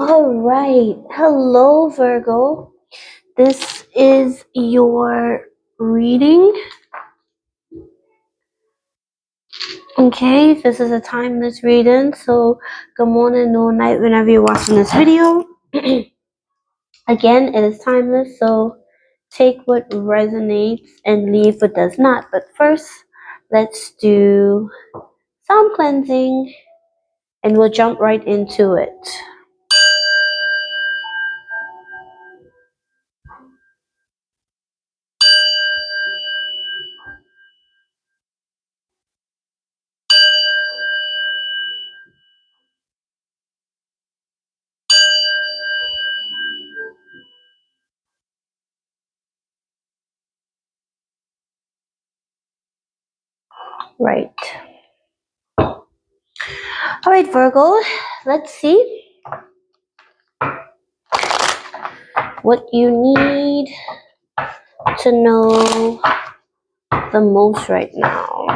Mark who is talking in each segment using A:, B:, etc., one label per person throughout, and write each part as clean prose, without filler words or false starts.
A: All right. Hello, Virgo. This is your reading. Okay, this is a timeless reading. So, good morning, no night, whenever you're watching this video. Again, it is timeless. So, take what resonates and leave what does not. But first, let's do sound cleansing and we'll jump right into it. Right. All right, Virgo, let's see what you need to know the most right now.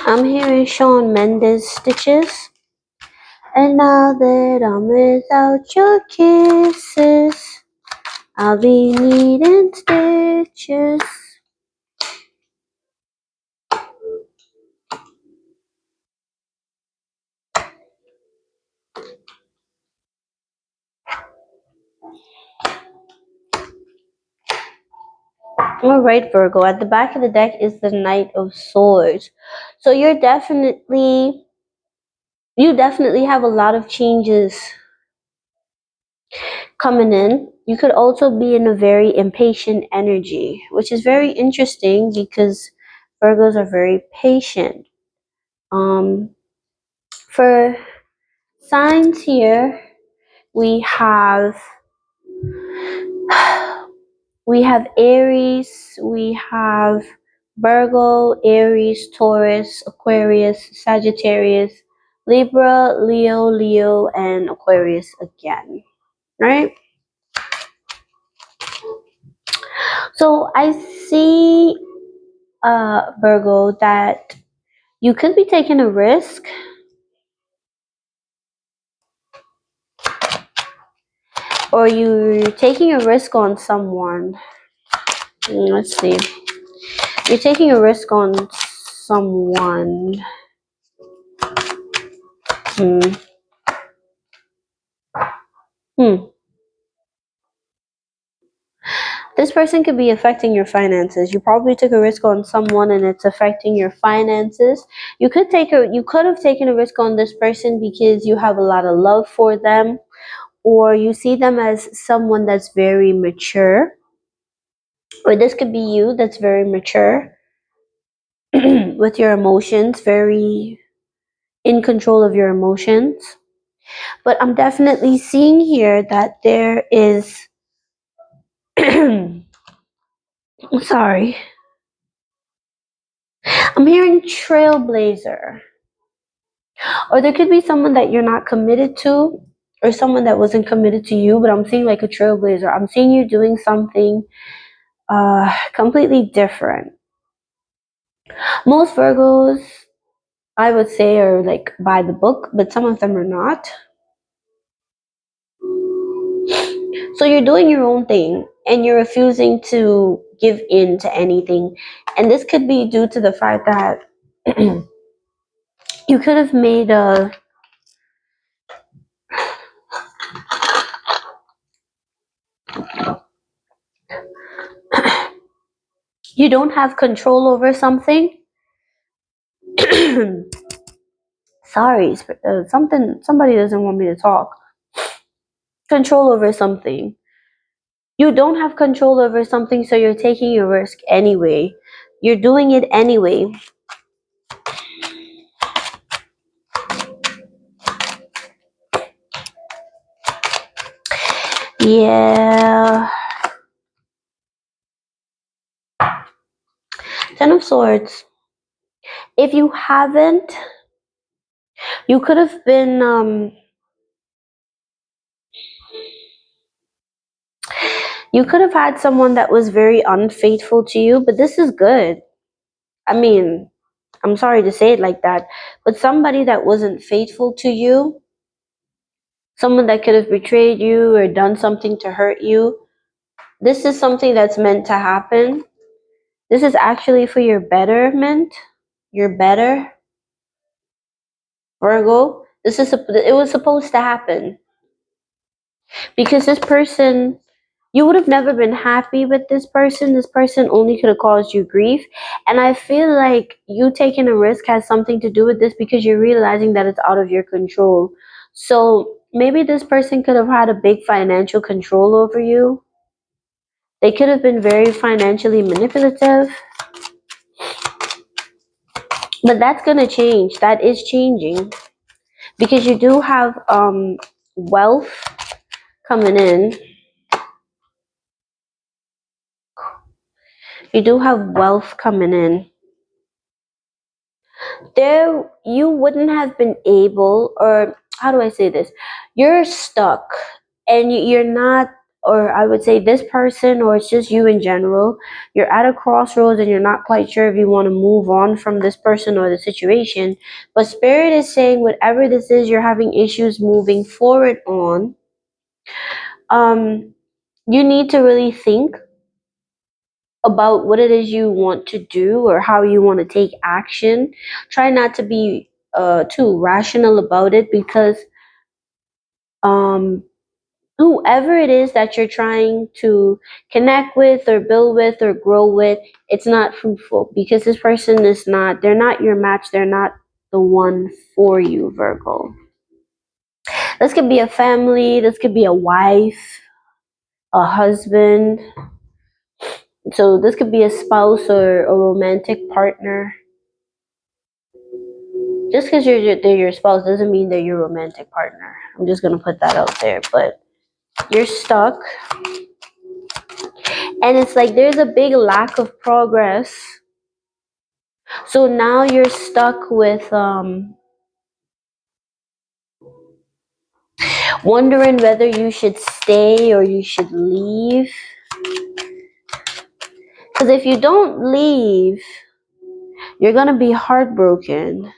A: I'm hearing Shawn Mendes stitches. And now that I'm without your kisses, I'll be needing stitches. All right, Virgo. At the back of the deck is the Knight of Swords. So you definitely have a lot of changes coming in. You could also be in a very impatient energy, which is very interesting because Virgos are very patient. For signs here, we have Aries, we have Virgo, Aries, Taurus, Aquarius, Sagittarius, Libra, Leo, and Aquarius again, right? So I see, Virgo, that you could be taking a risk, or you're taking a risk on someone. Let's see. You're taking a risk on someone. Hmm. Hmm. This person could be affecting your finances. You probably took a risk on someone and it's affecting your finances. You could have taken a risk on this person because you have a lot of love for them, or you see them as someone that's very mature. Or this could be you that's very mature with your emotions, very in control of your emotions. But I'm definitely seeing here that there is sorry. I'm hearing trailblazer. Or there could be someone that you're not committed to, or someone that wasn't committed to you, but I'm seeing like a trailblazer. I'm seeing you doing something completely different. Most Virgos, I would say, are like by the book, but some of them are not. So you're doing your own thing and you're refusing to give in to anything. And this could be due to the fact that you could have made a you don't have control over something. Sorry, somebody doesn't want me to talk. Control over something. You don't have control over something, so you're taking a risk anyway. You're doing it anyway. Yeah. Ten of Swords. If you haven't, you could have been you could have had someone that was very unfaithful to you, but this is good. I mean, I'm sorry to say it like that, but somebody that wasn't faithful to you, someone that could have betrayed you or done something to hurt you, this is something that's meant to happen. This is actually for your betterment. Your better, Virgo. It was supposed to happen because this person, you would have never been happy with this person. This person only could have caused you grief. And I feel like you taking a risk has something to do with this because you're realizing that it's out of your control. So maybe this person could have had a big financial control over you. They could have been very financially manipulative. But that's going to change. That is changing because you do have wealth coming in. You do have wealth coming in. There, you wouldn't have been able, or how do I say this? You're stuck and you're not, or I would say this person, or it's just you in general. You're at a crossroads and you're not quite sure if you want to move on from this person or the situation. But Spirit is saying, whatever this is, you're having issues moving forward on. Um, you need to really think about what it is you want to do or how you want to take action. Try not to be too rational about it because um, whoever it is that you're trying to connect with or build with or grow with, it's not fruitful because this person is not, they're not your match, they're not the one for you, Virgo. This could be a family, this could be a wife, a husband. So this could be a spouse or a romantic partner. Just because they're your spouse doesn't mean they're your romantic partner. I'm just gonna put that out there. But you're stuck, and it's like there's a big lack of progress. So now you're stuck with wondering whether you should stay or you should leave. Because if you don't leave, you're gonna be heartbroken.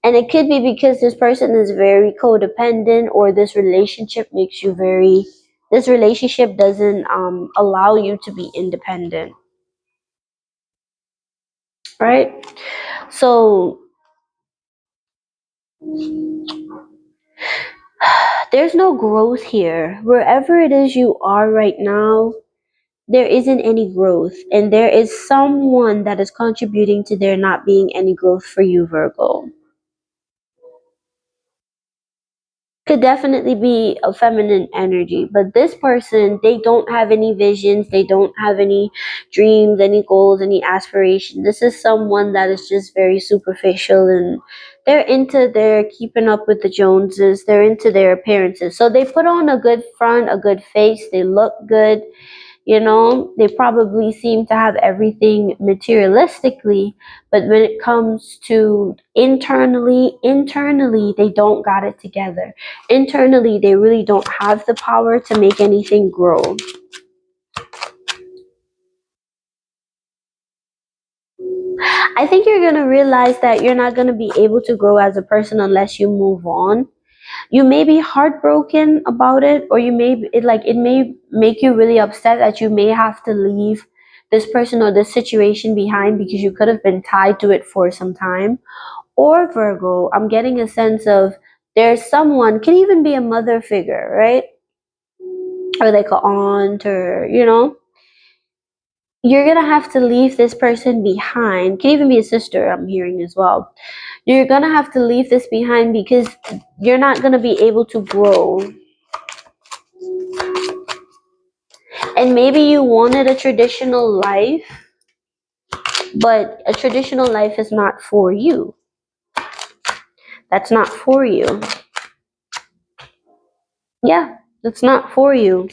A: And it could be because this person is very codependent or this relationship makes you very, this relationship doesn't allow you to be independent, right? So there's no growth here. Wherever it is you are right now, there isn't any growth. And there is someone that is contributing to there not being any growth for you, Virgo. Could definitely be a feminine energy, but this person, they don't have any visions, they don't have any dreams, any goals, any aspiration. This is someone that is just very superficial, and they're into their keeping up with the Joneses, they're into their appearances. So they put on a good front, a good face, they look good, you know, they probably seem to have everything materialistically, but when it comes to internally they don't got it together. Internally they really don't have the power to make anything grow. I think you're going to realize that you're not going to be able to grow as a person unless you move on. You may be heartbroken about it, or you may it may make you really upset that you may have to leave this person or this situation behind because you could have been tied to it for some time. Or Virgo, I'm getting a sense of there's someone, can even be a mother figure, right? Or like an aunt, or you're gonna have to leave this person behind. Can even be a sister, I'm hearing as well. You're gonna have to leave this behind because you're not gonna be able to grow. And maybe you wanted a traditional life, but a traditional life is not for you. That's not for you. Yeah, that's not for you.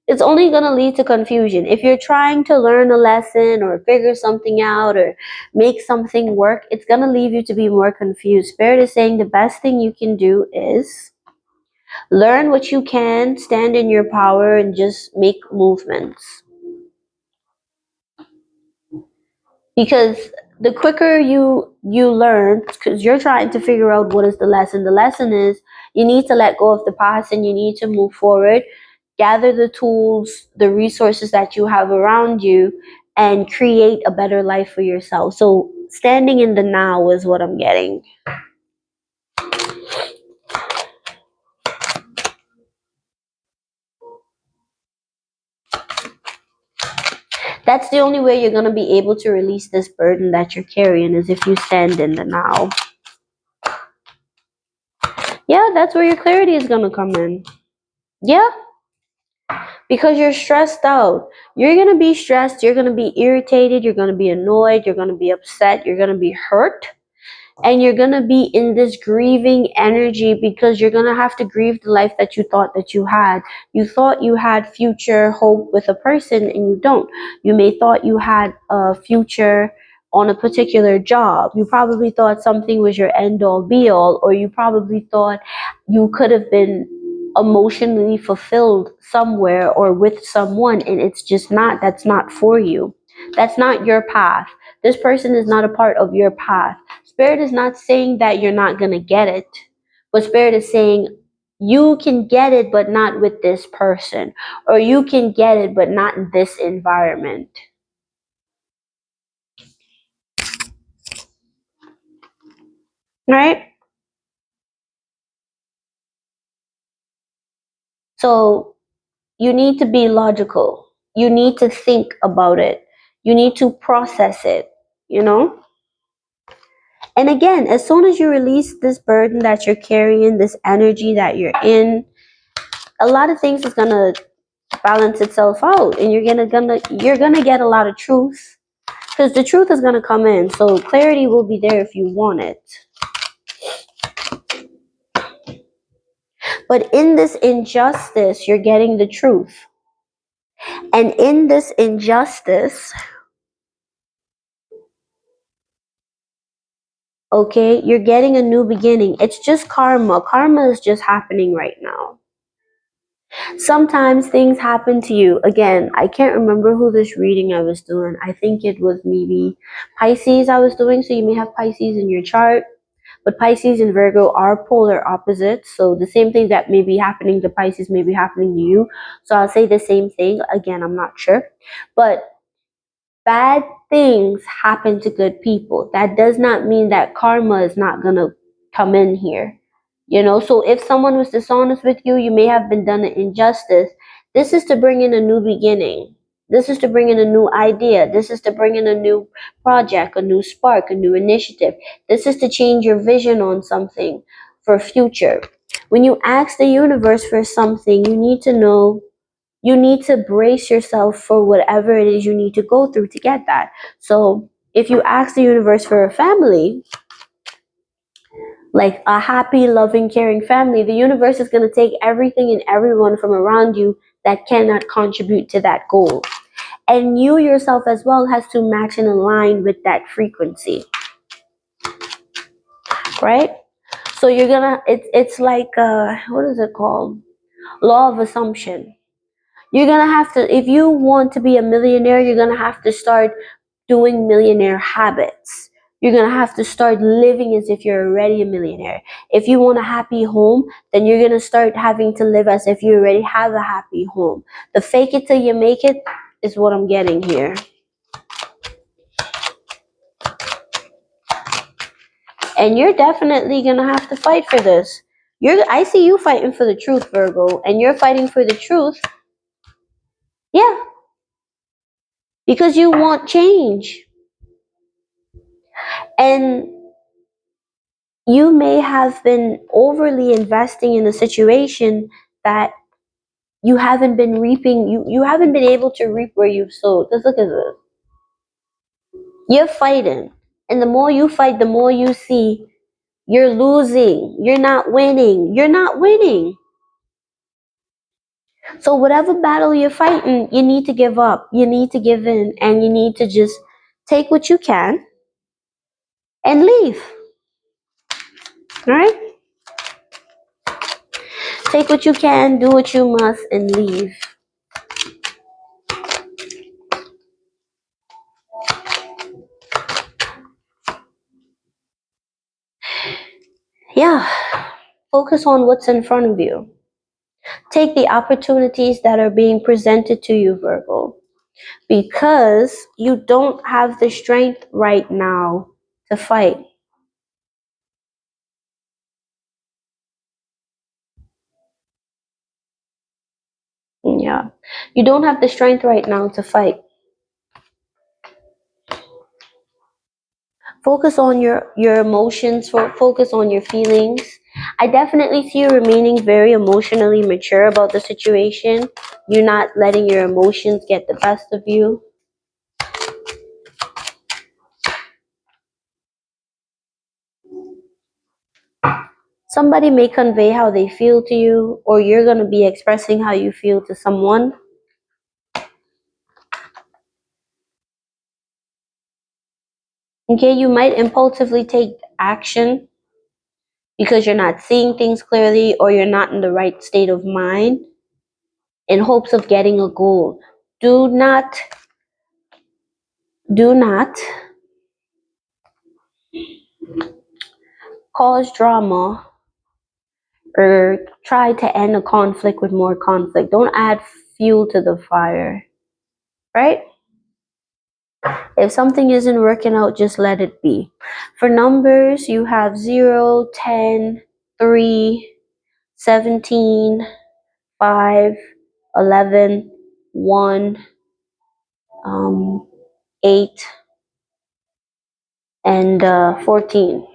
A: It's only going to lead to confusion. If you're trying to learn a lesson or figure something out or make something work, it's going to leave you to be more confused. Spirit is saying the best thing you can do is learn what you can, stand in your power, and just make movements. Because the quicker you learn, because you're trying to figure out what is the lesson is you need to let go of the past and you need to move forward, gather the tools, the resources that you have around you, and create a better life for yourself. So standing in the now is what I'm getting. That's the only way you're going to be able to release this burden that you're carrying, is if you stand in the now. Yeah, that's where your clarity is going to come in. Yeah, because you're stressed out. You're going to be stressed, you're going to be irritated, you're going to be annoyed, you're going to be upset, you're going to be hurt. And you're going to be in this grieving energy because you're going to have to grieve the life that you thought that you had. You thought you had future hope with a person and you don't. You may thought you had a future on a particular job. You probably thought something was your end all be all, or you probably thought you could have been emotionally fulfilled somewhere or with someone, and it's just not. That's not for you. That's not your path. This person is not a part of your path. Spirit is not saying that you're not going to get it, but Spirit is saying you can get it, but not with this person, or you can get it, but not in this environment. Right? So you need to be logical. You need to think about it. You need to process it, you know? And again, as soon as you release this burden that you're carrying, this energy that you're in, a lot of things is going to balance itself out, and you're gonna get a lot of truth, because the truth is gonna come in. So clarity will be there if you want it. But in this injustice, you're getting the truth. And in this injustice, okay, you're getting a new beginning. It's just karma. Karma is just happening right now. Sometimes things happen to you. Again, I can't remember who this reading I was doing. I think it was maybe Pisces I was doing. So you may have Pisces in your chart. But Pisces and Virgo are polar opposites. So the same thing that may be happening to Pisces may be happening to you. So I'll say the same thing. Again, I'm not sure. But bad things happen to good people. That does not mean that karma is not going to come in here. So if someone was dishonest with you, you may have been done an injustice. This is to bring in a new beginning. This is to bring in a new idea. This is to bring in a new project, a new spark, a new initiative. This is to change your vision on something for future. When you ask the universe for something, you need to brace yourself for whatever it is you need to go through to get that. So if you ask the universe for a family, like a happy, loving, caring family, the universe is going to take everything and everyone from around you that cannot contribute to that goal. And you yourself as well has to match and align with that frequency, right? So it's like what is it called? Law of assumption. You're gonna have to, if you want to be a millionaire, you're gonna have to start doing millionaire habits. You're gonna have to start living as if you're already a millionaire. If you want a happy home, then you're gonna start having to live as if you already have a happy home. The fake it till you make it is what I'm getting here. And you're definitely gonna have to fight for this. I see you fighting for the truth, Virgo, and you're fighting for the truth. Yeah, because you want change. And you may have been overly investing in a situation that you haven't been reaping, you haven't been able to reap where you've sowed. Because look at this. You're fighting. And the more you fight, the more you see you're losing. You're not winning. You're not winning. So whatever battle you're fighting, you need to give up. You need to give in, and you need to just take what you can and leave. All right? Take what you can, do what you must, and leave. Yeah. Focus on what's in front of you. Take the opportunities that are being presented to you, Virgo, because you don't have the strength right now to fight. Yeah. You don't have the strength right now to fight. Focus on your emotions, focus on your feelings. I definitely see you remaining very emotionally mature about the situation. You're not letting your emotions get the best of you. Somebody may convey how they feel to you, or you're going to be expressing how you feel to someone. Okay, you might impulsively take action because you're not seeing things clearly, or you're not in the right state of mind in hopes of getting a goal. Do not cause drama or try to end a conflict with more conflict. Don't add fuel to the fire, right? If something isn't working out, just let it be. For numbers, you have 0, 10, 3, 17, 5, 11, 1, 8, and 14.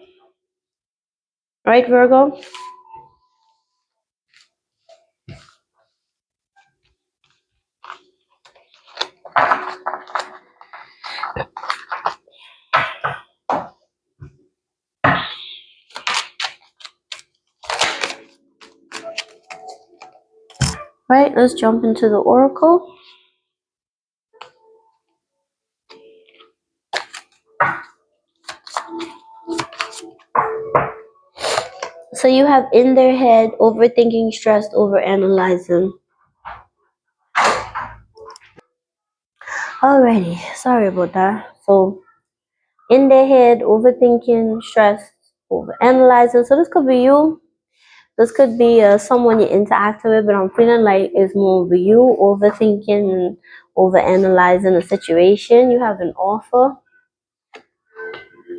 A: Right, Virgo? Right, let's jump into the oracle. So you have in their head, overthinking, stressed, overanalyzing. Alrighty, sorry about that. So in their head, overthinking, stressed, overanalyzing. So this could be you. This could be someone you interact with, but I'm feeling like it's more of you overthinking and overanalyzing the situation. You have an offer.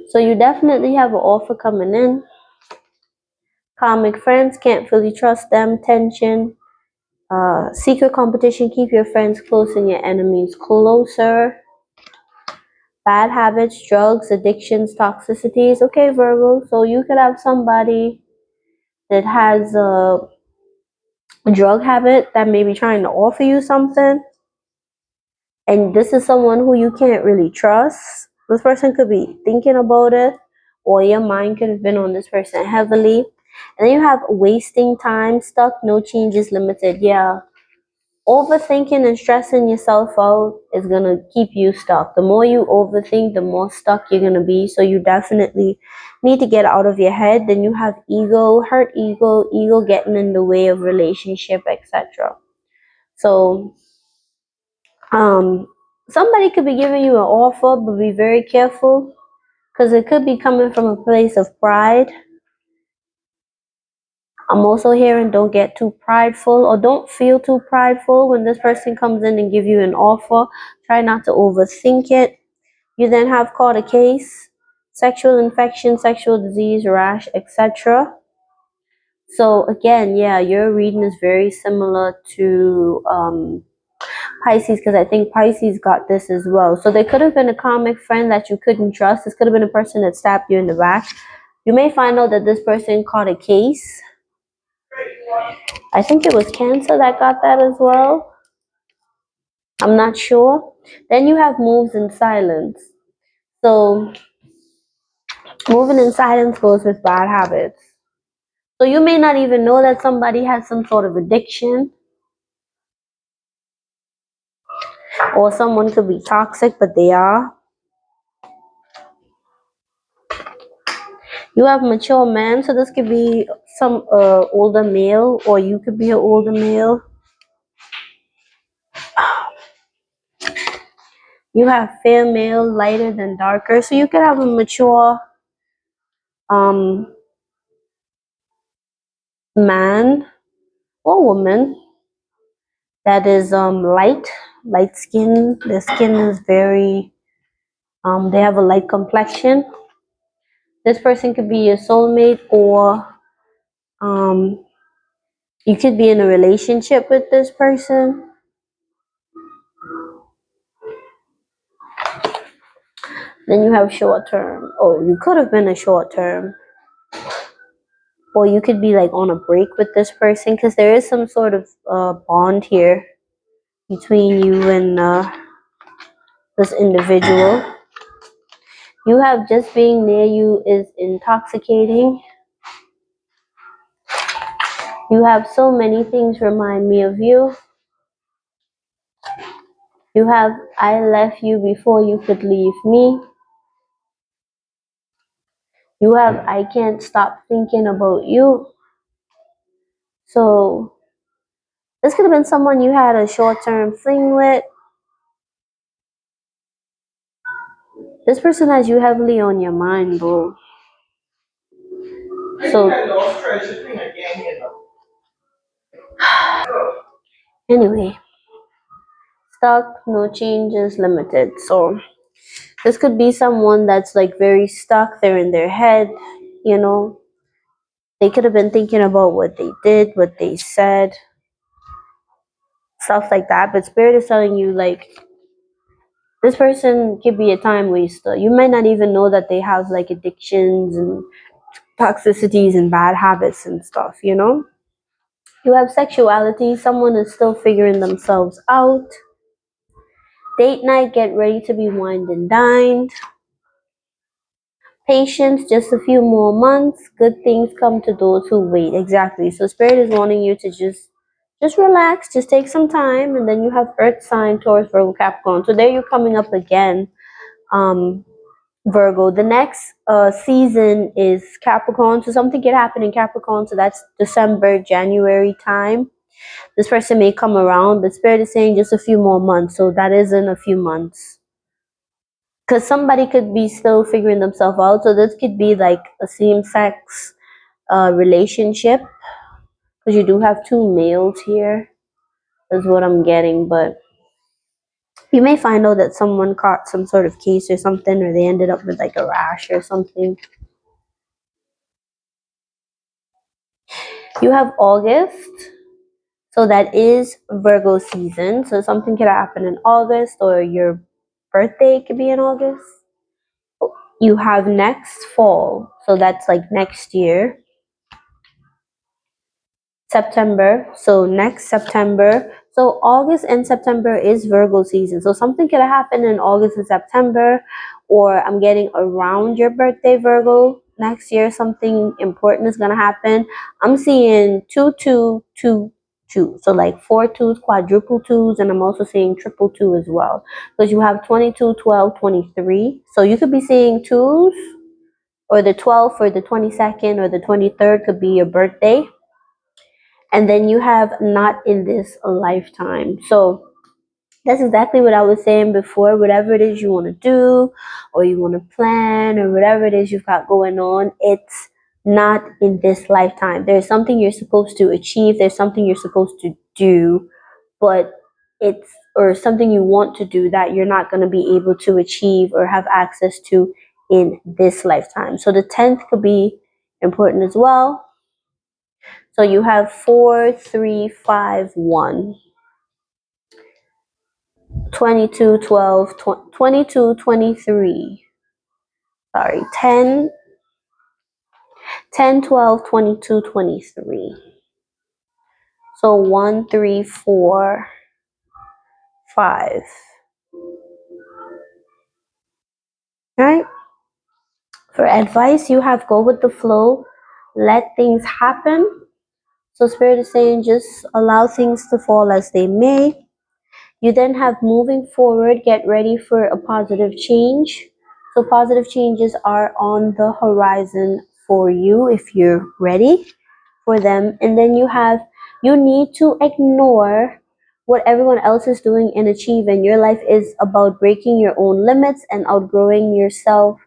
A: So you definitely have an offer coming in. Karmic friends, can't fully trust them. Tension. Secret competition, keep your friends close and your enemies closer. Bad habits, drugs, addictions, toxicities. Okay, Virgo, so you could have somebody that has a drug habit that may be trying to offer you something, and this is someone who you can't really trust. This person could be thinking about it, or your mind could have been on this person heavily. And then you have wasting time, stuck, no changes, limited. Yeah, overthinking and stressing yourself out is going to keep you stuck. The more you overthink, the more stuck you're going to be. So you definitely need to get out of your head. Then you have ego, hurt ego getting in the way of relationship, etc. So somebody could be giving you an offer, but be very careful because it could be coming from a place of pride. I'm also hearing don't get too prideful, or don't feel too prideful when this person comes in and give you an offer. Try not to overthink it. You then have caught a case, sexual infection, sexual disease, rash, etc. So again, yeah, your reading is very similar to Pisces, because I think Pisces got this as well. So there could have been a karmic friend that you couldn't trust. This could have been a person that stabbed you in the back. You may find out that this person caught a case. I think it was Cancer that got that as well. I'm not sure. Then you have moves in silence. So moving in silence goes with bad habits. So you may not even know that somebody has some sort of addiction, or someone could be toxic, but they are. You have mature man, so this could be some older male, or you could be an older male. You have fair male, lighter than darker, so you could have a mature um man or woman that is light skin. Their skin is very they have a light complexion. This person could be your soulmate, or um you could be in a relationship with this person. Then you have short term. Oh, you could have been a short term, or you could be like on a break with this person, because there is some sort of bond here between you and this individual. You have just being near you is intoxicating. You have so many things remind me of you. You have I left you before you could leave me. You have I can't stop thinking about you. So this could have been someone you had a short-term fling with. This person has you heavily on your mind, bro. So anyway, stuck, no changes, limited. So this could be someone that's like very stuck. They're in their head, you know. They could have been thinking about what they did, what they said, stuff like that. But Spirit is telling you, like, this person could be a time waster. You might not even know that they have like addictions and toxicities and bad habits and stuff, you know? You have sexuality. Someone is still figuring themselves out. Date night, get ready to be wined and dined. Patience, just a few more months. Good things come to those who wait. Exactly. So Spirit is wanting you to just relax, just take some time, and then you have Earth sign, Taurus, Virgo, Capricorn. So there you're coming up again, Virgo. The next season is Capricorn. So something could happen in Capricorn. So that's December, January time. This person may come around, but Spirit is saying just a few more months. So that is in a few months. Because somebody could be still figuring themselves out. So this could be like a same-sex relationship. Because you do have two males here, is what I'm getting. But you may find out that someone caught some sort of case or something, or they ended up with like a rash or something. You have August. So that is Virgo season. So something could happen in August, or your birthday could be in August. You have next fall. So that's like next year. September. So next September. So August and September is Virgo season. So something could happen in August and September, or I'm getting around your birthday, Virgo. Next year, something important is gonna happen. I'm seeing 2 2 2 2. So like 4 2s, quadruple twos, and I'm also seeing triple two as well. Because you have 22, 12, 23. So you could be seeing twos, or the 12th, or the 22nd, or the 23rd could be your birthday. And then you have not in this lifetime. So that's exactly what I was saying before. Whatever it is you want to do, or you want to plan, or whatever it is you've got going on, it's not in this lifetime. There's something you're supposed to achieve, there's something you're supposed to do, but it's or something you want to do that you're not going to be able to achieve or have access to in this lifetime. So the 10th could be important as well. So you have 4, 3, 5, 1, 22, 12, 22, 23. Sorry, 10, 10, 12, 22, 23. So 1, 3, 4, 5. Right? For advice, you have go with the flow, let things happen. So Spirit is saying just allow things to fall as they may. You then have moving forward, get ready for a positive change. So positive changes are on the horizon for you if you're ready for them. And then you need to ignore what everyone else is doing and achieve. And your life is about breaking your own limits and outgrowing yourself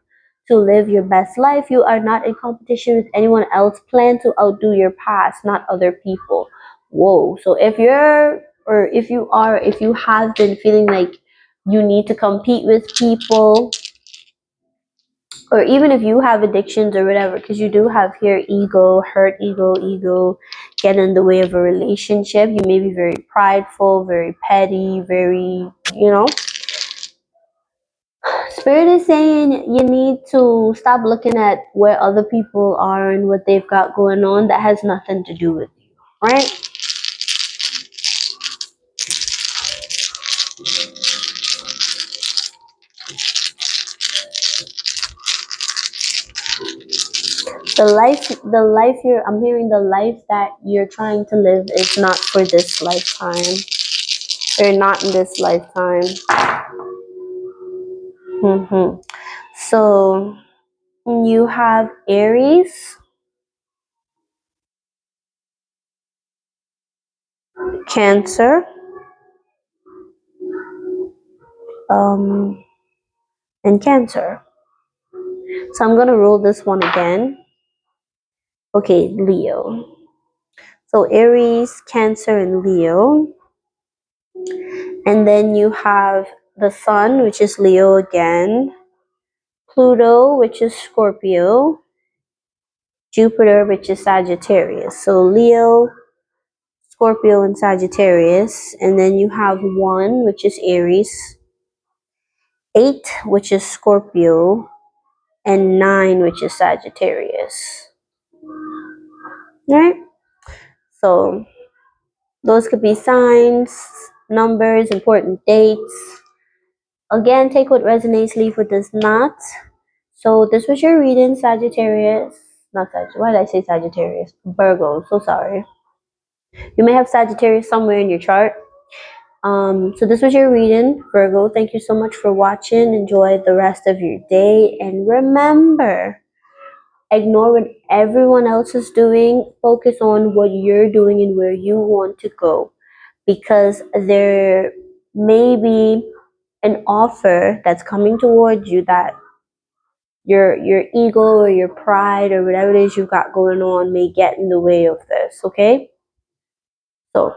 A: to live your best life. You are not in competition with anyone else. Plan to outdo your past, not other people. Whoa. So if you have been feeling like you need to compete with people, or even if you have addictions or whatever, because you do have here ego, hurt ego get in the way of a relationship. You may be very prideful, very petty, very, Spirit is saying you need to stop looking at where other people are and what they've got going on. That has nothing to do with you, right? I'm hearing the life that you're trying to live is not for this lifetime. They're not in this lifetime. So you have Aries, Cancer, um, and Cancer. So I'm gonna roll this one again. Okay, Leo. So Aries, Cancer, and Leo. And then you have the Sun, which is Leo again, Pluto, which is Scorpio, Jupiter, which is Sagittarius. So Leo, Scorpio, and Sagittarius. And then you have 1, which is Aries, 8, which is Scorpio, and 9, which is Sagittarius. Right? So those could be signs, numbers, important dates. Again, take what resonates, leave what does not. So this was your reading, Sagittarius. Not Sagittarius. Why did I say Sagittarius? Virgo. So sorry. You may have Sagittarius somewhere in your chart. So this was your reading, Virgo. Thank you so much for watching. Enjoy the rest of your day. And remember, ignore what everyone else is doing. Focus on what you're doing and where you want to go. Because there may be an offer that's coming towards you that your ego or your pride or whatever it is you've got going on may get in the way of this, okay? So,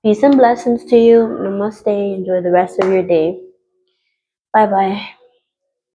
A: peace and blessings to you. Namaste. Enjoy the rest of your day. Bye bye.